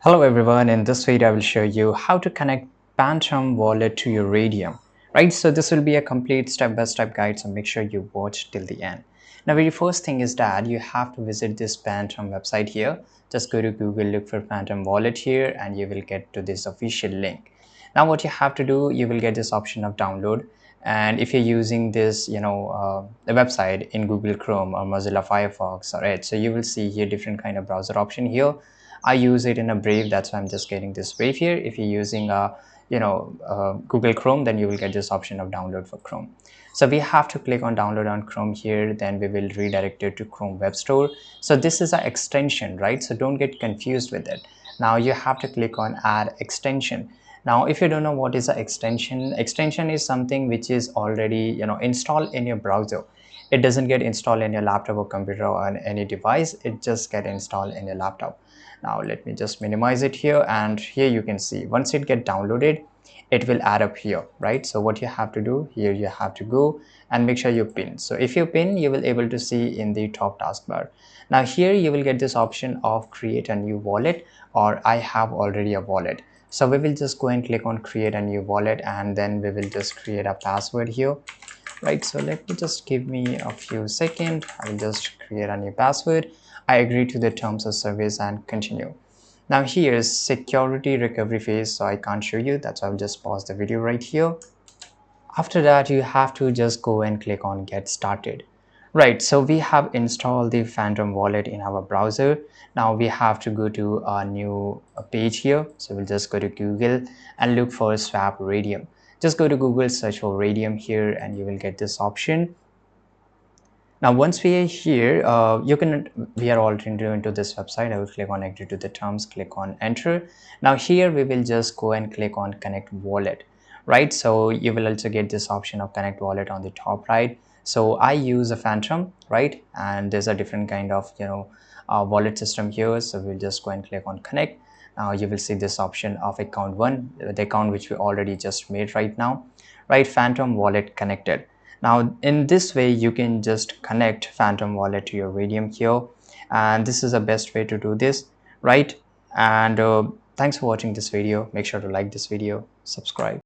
Hello everyone, in this video I will show you how to connect Phantom wallet to your Raydium. Right, so this will be a complete step-by-step guide, so make sure you watch till the end. Now very first thing is that you have to visit this Phantom website here. Just go to Google, look for Phantom wallet here and you will get to this official link. Now what you have to do, you will get this option of download, and if you're using this the website in Google Chrome or Mozilla Firefox or Edge, so you will see here different kind of browser option here. I use it in a Brave, that's why I'm just getting this Brave here. If you're using a Google Chrome, then you will get this option of download for Chrome. So we have to click on download on Chrome here, then we will redirect it to Chrome Web Store. So this is an extension, right? So don't get confused with it. Now you have to click on add extension. Now if you don't know what is an extension is something which is already installed in your browser. It doesn't get installed in your laptop or computer or on any device, it just get installed in your laptop. Now let me just minimize it here, and here you can see once it get downloaded it will add up here, right? So what you have to do here, you have to go and make sure you pin. So if you pin, you will able to see in the top taskbar. Now here you will get this option of create a new wallet, or I have already a wallet. So we will just go and click on create a new wallet, and then we will just create a password here, right? So let me just give me a few seconds. I will just create a new password. I agree to the terms of service and continue. Now here's security recovery phase, so I can't show you, that's why I'll just pause the video right here. After that you have to just go and click on get started. Right, so we have installed the Phantom wallet in our browser. Now we have to go to a new page here, so we'll just go to Google and look for swap Raydium. Just go to Google, search for Raydium here, and you will get this option. Now once we are here, we are already into this website. I will click on agree to the terms, click on enter. Now here we will just go and click on connect wallet, right? So you will also get this option of connect wallet on the top right. So I use a Phantom, right? And there's a different kind of wallet system here, so we'll just go and click on connect. Now you will see this option of account one, the account which we already just made right now, right? Phantom wallet connected. Now in this way you can just connect Phantom wallet to your Raydium here, and this is the best way to do this, right? And thanks for watching this video. Make sure to like this video, subscribe.